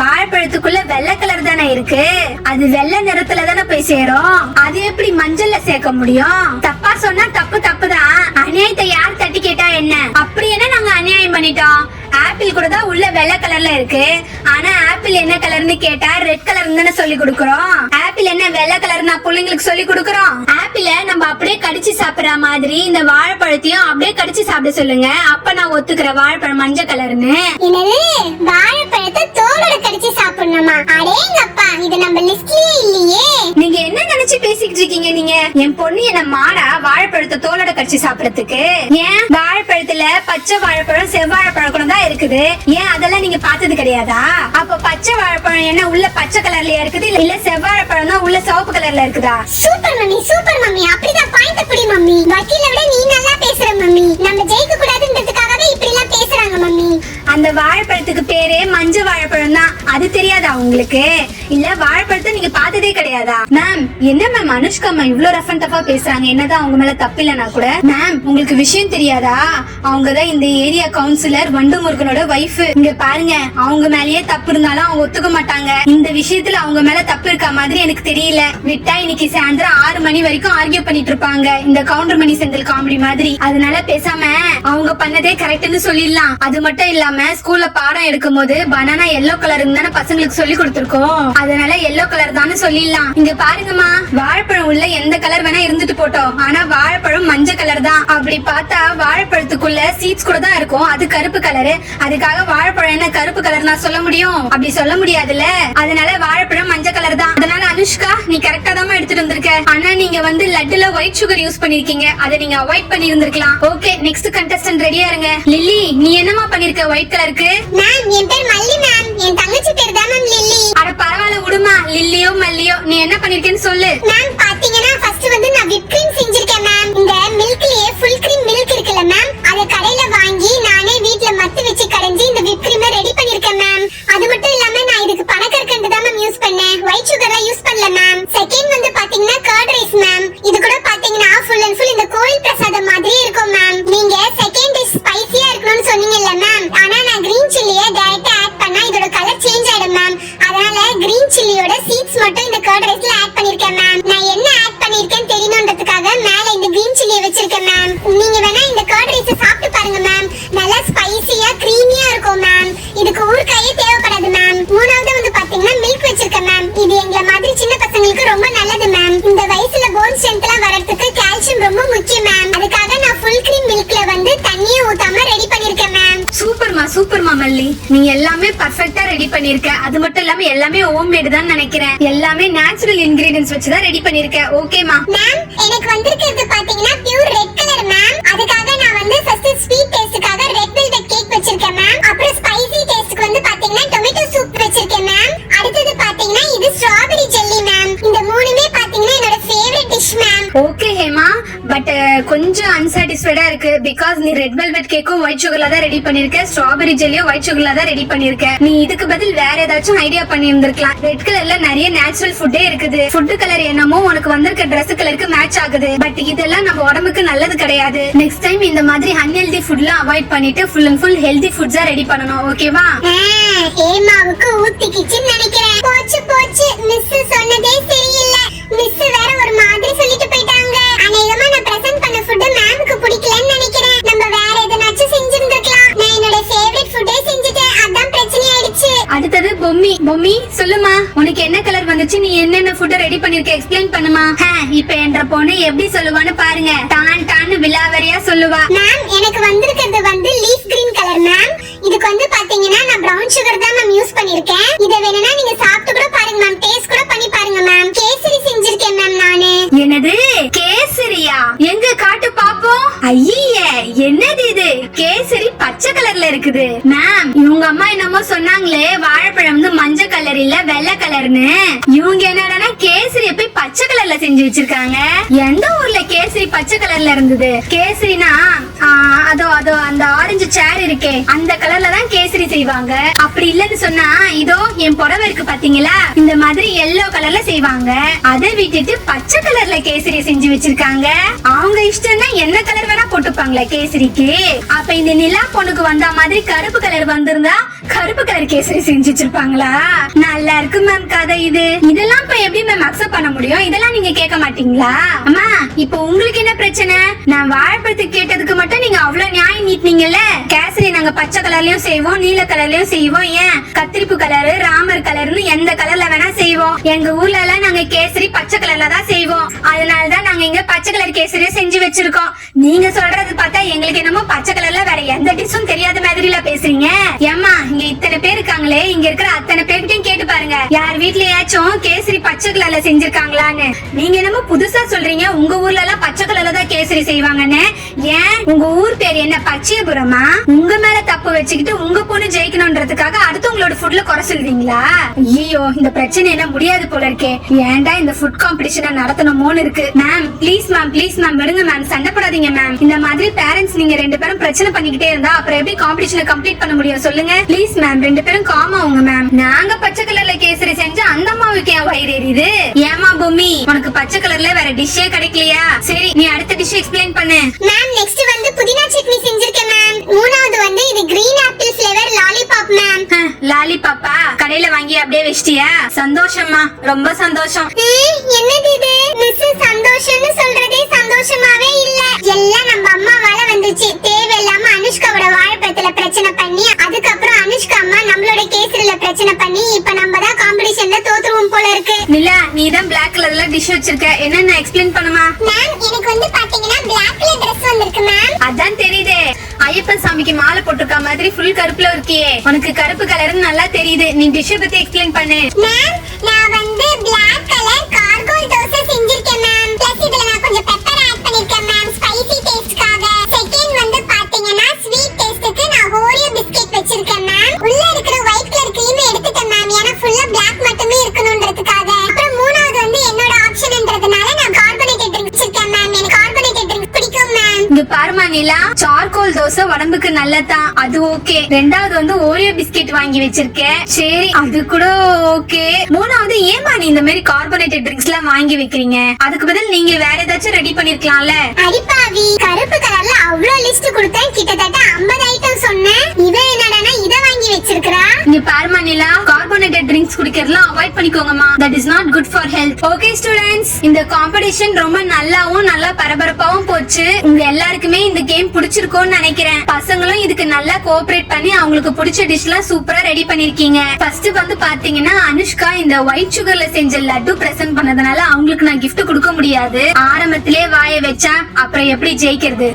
வாழைப்பழத்துக்குள்ள வெள்ளை கலர் தானே இருக்கு. அது வெள்ளை நிறத்துல தானே போய் சேரும். அது எப்படி மஞ்சள்ல சேர்க்க முடியும்? தப்பா சொன்னா தப்பு தப்புதான். அநியாயத்தை யார் தட்டி கேட்டா என்ன? அப்படி என்ன நாங்க அநியாயம் பண்ணிட்டோம்? ஆப்பிள் கூட தான் உள்ள வெள்ளை கலர்ல இருக்கு. ஆனா ஆப்பிள் என்ன கலர்னு கேட்டா ரெட் கலர் தானே சொல்லி கொடுக்கறோம். ஆப்பிள் என்ன வெள்ளை கலர்னா பிள்ளைங்களுக்கு சொல்லி கொடுக்கறோம்? ஆப்பிள நம்ம அப்படியே கடிச்சு சாப்பிடுற மாதிரி இந்த வாழைப்பழத்தையும் அப்படியே கடிச்சு சாப்பிட சொல்லுங்க. அப்ப நான் ஒத்துக்கிறேன் வாழைப்பழம் மஞ்சள் கலர்னு. என்னது, வாழைப்பழத்தை தோலோட கடிச்சு சாப்பிடணுமா? அடேங்கப்பா, இது நம்ம லிஸ்ட்லயே இல்லையே. நீங்க என்ன நினைச்சு பேசிக்கிட்டு இருக்கீங்க? நீங்க என் பொண்ணு என்ன மாடா வாழைப்பழத்தை தோலோட கடிச்சு சாப்பிடறதுக்கு? ஏன் வாழைப்பழத்துல பச்சை வாழைப்பழம் செவ்வாழைப்பழம் கூட தான் இருக்குது. ஏன் அதெல்லாம் நீங்க பார்த்தது கிடையாதா? அப்ப பச்சை வாழைப்பழம் என்ன உள்ள பச்சை கலர்லயா இருக்குது, இல்ல செவ்வாழைப்பழம் தான் உள்ள சிவப்பு கலர்ல இருக்குதா? Super mummy, super mummy. அப்படிதான் பாயிண்ட் புடி மம்மி. வக்கீல விட நீ நல்லா பேசுற மம்மி. நம்ம ஜெயிக்க கூடாதுன்றதுக்காகவே இப்படி எல்லாம் பேசுறாங்க மம்மி. அந்த வாழைப்பழத்துக்கு பேரே மஞ்சள் வாழைப்பழம் தான். அது தெரியாதா உங்களுக்கு? இல்ல வாழைப்பழத்தை நீங்க பார்த்ததே கிடையாதா? மேம், என்ன மேம் அனுஷ்கா மேம் இவ்ளோ ரஃப் அண்ட் டஃபா பேசுறாங்க? என்னதான் அவங்க மேல தப்பு இல்லனா கூட. மேம், உங்களுக்கு விஷயம் தெரியாதா? அவங்கதான் இந்த ஏரியா கவுன்சிலர் வண்டு முருகனோட வைஃப். இங்க பாருங்க, அவங்க மேலயே தப்பு இருந்தாலும் அவங்க ஒத்துக்க மாட்டாங்க. இந்த விஷயத்துல அவங்க மேல தப்பு இருக்க மாதிரி எனக்கு தெரியல. விட்டா இன்னைக்கு சாயந்தரம் 6 மணி வரைக்கும் ஆர்கியூ பண்ணிட்டு இருப்பாங்க, இந்த கவுண்டர் மணி செந்தில் காமெடி மாதிரி. அதனால பேசாம அவங்க பண்ணதே கரெக்ட்னு சொல்லிடலாம். அது மட்டும் இல்லாம ஸ்கூல்ல பாடம் எடுக்கும் போது பனானா எல்லோ கலருன்னு தானே பசங்களுக்கு சொல்லி கொடுத்திருக்கோம். அதனால எல்லோ கலர் தானே சொல்லிடலாம். இங்க பாருங்கம்மா, வாழைப்பழம் உள்ள எந்த கலர் வேணா இருந்துட்டு போட்டோம், ஆனா வாழைப்பழம் மஞ்சள் கலர் தான். அப்படி பார்த்தா வாழைப்பழத்துக்குள்ள சீட்ஸ் கூட தான் இருக்கும், அது கருப்பு கலரு. அதுக்காக வாழைப்பழம் என்ன கருப்பு கலர் நான் சொல்ல முடியும்? அப்படி சொல்ல முடியாதுல்ல. அதனால வாழைப்பழம் மஞ்சள் கலர் தான். அதனால அனுஷ்கா, நீ கரெக்டா தான் எடுத்துட்டு வந்திருக்க. ஆனா நீங்க வந்து லட்டுல ஒயிட் சுகர் யூஸ் பண்ணிருக்கீங்க, அதை நீங்க அவாய்ட் பண்ணி இருந்திருக்கலாம். ஓகே, நெக்ஸ்ட் கண்டஸ்டன்ட் ரெடியா இருங்க. லில்லி, நீ என்னமா பண்ணிருக்க ஒயிட் கலருக்கு? மேம், என் பேர் மல்லி மேம். என் தங்கச்சி பேர் தான் மேம் லில்லி. அட பரவாயில்ல விடுமா, லில்லியோ மல்லியோ, நீ என்ன பண்ணிருக்கேன்னு சொல்லு. மேம், பாத்தீங்கன்னா ஃபர்ஸ்ட் வந்து நான் whipped cream செஞ்சிருக்கேன் மேம். இந்த மில்க்லயே ஃபுல் கிரீம் மில்க் இருக்குல்ல மேம், அத கடையில வாங்கி நானே வீட்ல மத்து வச்சு கடைஞ்சி இந்த whipped cream ரெடி பண்ணிருக்கேன் மேம். அது மட்டும் இல்லாம நான் இதுக்கு பனக்கற்கண்டு தான் மேம் யூஸ் பண்ணேன், ஒயிட் சுகர்லாம் யூஸ் பண்ணல மேம். செகண்ட் வந்து பாத்தீங்கன்னா கர்ட் ரைஸ் மேம். இது கூட பாத்தீங்கன்னா ஃபுல் அண்ட் ஃபுல் இந்த கோயில் பிரசாதம் மாதிரி இருக்கும் மேம். நீங்க செகண்ட் டிஷ் ஸ்பைசியா இருக்கணும்னு சொன்னீங்கல்ல மேம், ஆனா நான் கிரீன் சில்லியை டைரக்டா ஆட் பண்ணா இதோட கலர் சேஞ்ச் ஆயிடும் மேம். அதனால கிரீன் சில்லியோட சீட்ஸ் மட்டும் இந்த கர்ட் ரைஸ்ல ஆட் பண்ணிருக்கேன் மேம். நான் என்ன ஆட் பண்ணிருக்கேன்னு தெரியணும்ன்றதுக்காக மேல இந்த கிரீன் சில்லியை வச்சிருக்கேன் மேம். நீங்க வேணா இந்த கர்ட் ரைஸ் சாப்பிட்டு பாருங்க மேம், நல்லா ஸ்பைசியா கிரீமியா இருக்கும் மேம். இதுக்கு ஊறுகாயே தேவைப்படாது மேம். மூணாவது வந்து பாத்தீங்கன்னா மில்க் வச்சிருக்கேன் மேம். இது எங்கள மாதிரி சின்ன பசங்களுக்கு ரொம்ப நல்லது மேம். இந்த வயசுல போன் ஸ்ட்ரென்த் எல்லாம் வரதுக்கு கால்சியம் ரொம்ப முக்கியம் மேம். அதுக்காக நான் ஃபுல் கிரீம் மில்க்ல வந்து தண்ணியை ஊத்தாம ரெடி பண்ணிருக்கேன் மேம். சூப்பர்மா, சூப்பர்மா. மல்லி, நீ எல்லாமே பர்ஃபெக்ட்டா ரெடி பண்ணிருக்க. அது மட்டும் இல்லாம எல்லாமே ஹோம் மேட் தான் நினைக்கிறேன். எல்லாமே நேச்சுரல் இன்கிரிடியன்ட்ஸ் வச்சு தான் ரெடி பண்ணிருக்க. ஓகேமா மேம் எனக்கு வந்திருக்கிறது பாத்தீங்கன்னா பியூர் ரெட் கலர் மேம். அதுக்காக நான் வந்து ஃபர்ஸ்ட் ஸ்வீட் டேஸ்ட்காக ரெட் வெல்வெட் கேக் வச்சிருக்கேன் மேம். அப்புறம் ஸ்பைசி டேஸ்ட்க்கு வந்து பாத்தீங்கன்னா டொமேட்டோ சூப் வச்சிருக்கேன் மேம். அடுத்து பாத்தீங்கன்னா இது ஸ்ட்ராபெரி ஜெல்லி மேம். இந்த மூணுமே பாத்தீங்கன்னா என்னோட favourite dish ma'am. Okay Hema, but கொஞ்சம் அன்சாட்டிஸ்ஃபைடா இருக்கு. பிகாஸ் நீ ரெட் வெல்வெட் கேக்கும் ஒயிட் சுகர்ல தான் ரெடி பண்ணிருக்க, ஸ்ட்ராபெரி ஜெல்லியும் ஒயிட் சுகர்ல தான் ரெடி பண்ணிருக்க. நீ இதுக்கு பதில் வேற ஏதாச்சும் ஐடியா பண்ணி இருந்திருக்கலாம். ரெட் கலர்ல நிறைய நேச்சுரல் ஃபுட்டே இருக்குது. ஃபுட் கலர் என்னமோ உனக்கு வந்திருக்க Dress கலருக்கு மேட்ச் ஆகுது. பட் இதெல்லாம் நம்ம உடம்புக்கு நல்லது கிடையாது. நெக்ஸ்ட் டைம் இந்த மாதிரி அன்ஹெல்தி ஃபுட்லாம் அவாய்ட் பண்ணிட்டு ஃபுல் அண்ட் ஃபுல் ஹெல்தி ஃபுட்ஸா ரெடி பண்ணணும். ஓகேவா? ஏமாவுக்கு ஊத்திக்கிச்சுன்னு நினைக்கிறேன். போச்சு போச்சு, மிஸ் சொன்னதே சரியில்லை. மிஸ் வேற ஒரு மாதிரி சொல்லிட்டு போயிட்டாங்க. அநேகமா நான் பிரசன்ட் பண்ண ஃபுட் மேம்க்கு பிடிக்கலன்னு நினைக்கிறேன். நம்ம வேற எதனாச்சும் செஞ்சிருந்திருக்கலாம். நான் என்னோட ஃபேவரட் ஃபுட்டே செஞ்சுட்டேன். அதான் பிரச்சனை ஆயிடுச்சு. அடுத்தது பொம்மி சொல்லுமா, உனக்கு என்ன கலர் வந்துச்சு? நீ என்னென்ன ஃபுட் ரெடி பண்ணிருக்க எக்ஸ்பிளைன் பண்ணுமா. இப்ப என்ற பொண்ணு எப்படி சொல்லுவான்னு பாருங்க. டான்னு விலாவரியா சொல்லுவா. மேம் எனக்கு வந்திருக்கிறது வந்து லீஃப் கிரீன் கலர் மேம். இதுக்கு வந்து பாத்தீங்கன்னா நான் பிரவுன் சுகர் தான் மேம் யூஸ் பண்ணிருக்கேன். இத வேணும்னா நீங்க சாப்பிட்டு கூட பாருங்க மேம். டேஸ்ட் கூட பண்ணி பாருங்க மேம். கேசரி செஞ்சிருக்கேன் மேம் நானு. என்னது கேசரியா? எங்க காட்டு பாப்போம். ஐயே, என்னது இது? கேசரி பச்சை கலர்ல இருக்குது. மேம் இவங்க அம்மா என்னமோ சொன்னாங்களே, வாழைப்பழம் வந்து மஞ்சள் கலர் இல்ல வெள்ளை கலர்னு. இவங்க என்னடா கேசரிய போய் பச்சை கலர்ல செஞ்சு வச்சிருக்காங்க. எந்த ஊர்ல கேசரி பச்சை கலர்ல இருந்தது? கேசரினா அதோ அந்த ஆரஞ்சு சேர் இருக்கே, அந்த கலர்ல தான் கேசரி செய்வாங்க. அப்படி இல்லன்னு சொன்னா இதோ என் புடவை இருக்கு பாத்தீங்களா, இந்த மாதிரி எல்லோ கலர்ல செய்வாங்க. அதை விட்டுட்டு பச்சை கலர்ல கேசரி செஞ்சு வச்சிருக்காங்க. அவங்க இஷ்டம்னா என்ன கலர் வேணா போட்டுப்பாங்களா கேசரிக்கு? அப்ப இந்த நிலா பொண்ணுக்கு வந்த மாதிரி கருப்பு கலர் வந்திருந்தா கருப்பு கலர் கேசரி செஞ்சு வச்சிருப்பாங்களா? நல்லா இருக்கு மேம் கதை இது. இதெல்லாம் இப்ப எப்படி மேம் அக்செப்ட் பண்ண முடியும்? இதெல்லாம் நீங்க கேட்க மாட்டீங்களா? அம்மா இப்போ உங்களுக்கு என்ன பிரச்சனை? நான் வாழைப்பழத்துக்கு கேட்டதுக்கு மட்டும் நீங்க அவ்வளவு நியாயம் நீட்டினீங்கல்ல. கேசரி நாங்க பச்சை கலர்லயும் செய்வோம், நீல கலர்லயும் செய்வோம், ஏன் கத்திரிப்பு கலரு ராமர் கலர்னு எந்த கலர்ல வேணா செய்வோம். எங்க ஊர்ல எல்லாம் நாங்க கேசரி பச்சை கலர்ல தான் செய்வோம். அதனாலதான் நாங்க இங்க பச்சை கலர் கேசரியை செஞ்சு வச்சிருக்கோம். நீங்க சொல்றது பார்த்தா எங்களுக்கு என்னமோ பச்சை கலர்ல வேற எந்த டிஷ்ஷும் தெரியாத மாதிரில பேசுறீங்க. ஏம்மா இங்க இத்தனை பேர் இருக்காங்களே, இங்க இருக்கிற அத்தனை பேர்கிட்டையும் கேட்டு பாருங்க, யார் வீட்லயாச்சும் கேசரி பச்சை கலர்ல செஞ்சிருக்காங்களான்னு. நீங்க என்னமோ புதுசா சொல்றீங்க உங்க ஊர்ல எல்லாம் பச்சை கலர்ல தான் கேசரி செய்வாங்கன்னு. ஏன் உங்க ஊர் பேர் என்ன பச்சையபுரமா? உங்க மேல தப்பு வச்சுக்கிட்டு உங்க பொண்ணு ஜெயிக்கணும்ன்றதுக்காக அடுத்தவங்களோட ஃபுட்ல குறை சொல்றீங்களா? ஐயோ இந்த பிரச்சனை என்ன முடியாது போல இருக்கே. ஏன்டா இந்த ஃபுட் காம்படிஷனை நடத்தணுமோன்னு இருக்கு. மேம் ப்ளீஸ் மேம் விடுங்க மேம், சண்டை போடாதீங்க மேம். இந்த மாதிரி பேரண்ட்ஸ் நீங்க ரெண்டு பேரும் பிரச்சனை பண்ணிக்கிட்டே இருந்தா அப்புறம் எப்படி காம்படிஷனை கம்ப்ளீட் பண்ண முடியும் சொல்லுங்க. ப்ளீஸ் மேம் ரெண்டு பேரும் காம் ஆவுங்க மேம். நாங்க பச்சை கலர்ல கேசரி செஞ்சு அந்த அம்மாவுக்கு ஏன் வயிறு எரியுது? ஏமா பொம்மி உனக்கு பச்சை கலர்ல வேற டிஷ்ஷே கிடைக்கலையா? சரி நீ அடுத்த டிஷ் எக்ஸ்பிளைன் பண்ணு. மேம் நெக்ஸ்ட் வந்து புதினா சட்னி செஞ்சிருக்கேன் மேம். மூணாவது வந்து இது green apple flavour lollipop ma'am. லாலிபாப்பா கடையில வாங்கி அப்படியே வச்சிட்டியா? சந்தோஷமா, ரொம்ப சந்தோஷம். என்னது இது? மிஸ் சந்தோஷம்னு சொல்றதே சந்தோஷமாவே இல்ல. எல்லாம் நம்ம அம்மாவால வந்துச்சு. தேவையில்லாம அனுஷ்காவோட வாழைப்பழத்துல பிரச்சனை பண்ணி, அதுக்கப்புறம் அனுஷ்கா அம்மா நம்மளோட கேசரில பிரச்சனை பண்ணி, இப்ப நம்ம தான் காம்படிஷன்ல தோத்துருவோம் போல இருக்கு. நிலா நீ தான் பிளாக் கலர்ல டிஷ் வச்சிருக்க, என்னன்னு எக்ஸ்பிளைன் பண்ணுமா? மேம் எனக்கு வந்து பாத்தீங்கன்னா பிளாக் கலர் Dress வந்திருக்கு மேம். அதான் தெரியுதே, ஐயப்பன் சாமிக்கு மாலை போட்டுக்க மாதிரி ஃபுல் கருப்புல இருக்கியே, உனக்கு கருப்பு கலர்னு நல்லா தெரியுது. நீ டிஷ் பத்தி எக்ஸ்பிளைன் பண்ணு. மேம் நான் வந்து பிளாக் கலர் கார்கோல் தோசை செஞ்சிருக்கேன் மேம். பிளஸ் இதுல நான் கொஞ்சம் பெப்பர் ஆட் பண்ணிருக்கேன் மேம் ஸ்பைசி டேஸ்ட்காக. செகண்ட் வந்து பாத்தீங்கன்னா ஸ்வீட் டேஸ்ட்க்கு நான் ஓரியோ பிஸ்கட் வச்சிருக்கேன் மேம். உள்ள இருக்கிற ஒயிட் கலர் கிரீம் எடுத்துட்டேன் மேம், ஏன்னா ஃபுல்லா பிளாக் மட்டுமே இருக்கணும்ன்றதுக்காக. அப்புறம் மூணாவது வந்து என்னோட ஆப்ஷன்ன்றதுனால நான் கார்பனேட்டட் ட்ரிங்க் வச்சிருக்கேன் மேம். எனக்கு கார்பனேட்டட் ட்ரிங்க் பிடிக்கும் மேம். இங்க பாருமா நிலா, சார்கோல் தோசை உடம்புக்கு நல்லதான், அது ஓகே. ரெண்டாவது வந்து ஓரியோ பிஸ்கெட் வாங்கி வச்சிருக்கேன், சரி அது கூட ஓகே. மூணாவது ஏமா நீ இந்த மாதிரி கார்பனேட்டட் ட்ரிங்க்ஸ் எல்லாம் வாங்கி வைக்கிறீங்க? அதுக்கு பதில் நீங்க வேற ஏதாச்சும் ரெடி பண்ணிருக்கலாம்ல. அடிப்பாவி, கருப்பு கலர்ல அவ்வளவு லிஸ்ட் கொடுத்தேன், கிட்டத்தட்ட 50 ஐட்டம் சொன்னேன். இவன் என்னடானா இத வாங்கி வச்சிருக்கா? இங்க பாருமா நிலா, கார்போனேட்டட் ட்ரிங்க்ஸ் குடிக்கிறதெல்லாம் அவாய்ட் பண்ணிக்கோங்கம்மா. That is not good for health. Okay students, இந்த காம்படிஷன் ரொம்ப நல்லாவும் நல்லா பரபரப்பாவும் போச்சு. உங்க எல்லாருக்குமே இந்த கேம் பிடிச்சிருக்கும்னு நினைக்கிறேன். பசங்களும் இதுக்கு நல்லா கோஆபரேட் பண்ணி அவங்களுக்கு பிடிச்ச டிஷ்லாம் சூப்பரா ரெடி பண்ணிருக்கீங்க. ஃபர்ஸ்ட் வந்து பாத்தீங்கன்னா அனுஷ்கா இந்த ஒயிட் சுகர்ல செஞ்ச லட்டு பிரசன்ட் பண்ணதுனால அவங்களுக்கு நான் gift கொடுக்க முடியாது. ஆரம்பத்திலே வாயை வச்சா அப்புறம் எப்படி ஜெயிக்கிறது?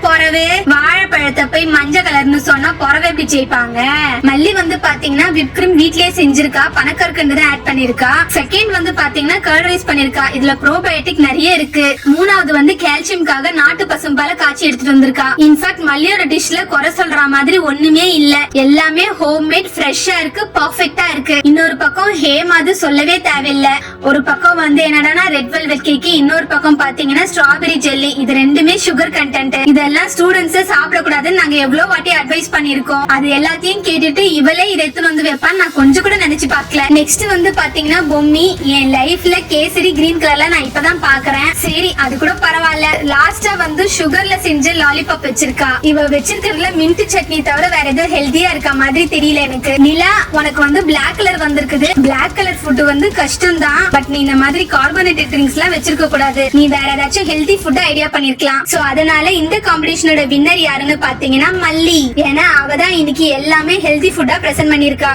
பொறவு வாழைப்பழத்தை போய் மஞ்சள் கலர்னு சொன்னா பொறவை எப்படி ஜெயிப்பாங்க? மல்லி வந்து பாத்தீங்கன்னா விப் கிரீம் வீட்லயே செஞ்சிருக்கா, பனக்கற்கண்டு தான் ஆட் பண்ணிருக்கா. செகண்ட் வந்து பாத்தீங்கன்னா கர்ட் ரைஸ் பண்ணிருக்கா, இதுல ப்ரோபயோட்டிக் நிறைய இருக்கு. மூணாவது வந்து கால்சியம்காக நாட்டு பசும்பால காய்ச்சி எடுத்துட்டு வந்திருக்கா. இன்ஃபேக்ட் மல்லியோட டிஷ்ல குறை சொல்ற மாதிரி ஒண்ணுமே இல்ல, எல்லாமே ஹோம்மேட் ஃப்ரெஷ்ஷா இருக்கு, பர்ஃபெக்ட்டா இருக்கு. இன்னொரு பக்கம் ஹேமாது சொல்லவே தேவையில்ல. ஒரு பக்கம் வந்து என்னடா ரெட் வெல்வெட் கேக், இன்னொரு பக்கம் பாத்தீங்கன்னா ஸ்ட்ராபெரி ஜெல்லி. இது ரெண்டுமே சுகர் கண்டென்ட். இதெல்லாம் ஸ்டூடெண்ட்ஸ் சாப்பிட கூடாதுன்னு நாங்க எவ்வளவு வாட்டி அட்வைஸ் பண்ணிருக்கோம். அது எல்லாத்தையும் கேட்டுட்டு இவளே இதை எடுத்துட்டு வந்து வைப்பான்னு நான் கொஞ்சம் கூட நினைச்சு பார்க்கல. நெக்ஸ்ட் வந்து பாத்தீங்கன்னா பொம்மி, என் லைஃப்ல கேசரி கிரீன் கலர்ல நான் இப்பதான் பாக்குறேன். சரி அது கூட பரவாயில்ல. லாஸ்டா வந்து சுகர்ல செஞ்ச லாலிபாப் வச்சிருக்கா. இவ வச்சிருக்கிறதுல மின்ட் சட்னி தவிர வேற எதுவும் ஹெல்தியா இருக்க மாதிரி தெரியல எனக்கு. நிலா, உனக்கு வந்து பிளாக் கலர் வந்திருக்குது. பிளாக் கலர் ஃபுட் வந்து கஷ்டம் தான், பட் நீ இந்த மாதிரி கார்போனேட்டட் ட்ரிங்க்ஸ் எல்லாம் வச்சிருக்க கூடாது. நீ வேற ஏதாச்சும் ஹெல்தி ஃபுட் ஐடியா பண்ணிருக்கலாம். சோ அதனால இந்த காம்படிஷனோட வின்னர் யாருன்னு பாத்தீங்கன்னா மல்லி. ஏன்னா அவதான் இன்னைக்கு எல்லாமே ஹெல்தி ஃபுட்டா பிரசன்ட் பண்ணிருக்கா.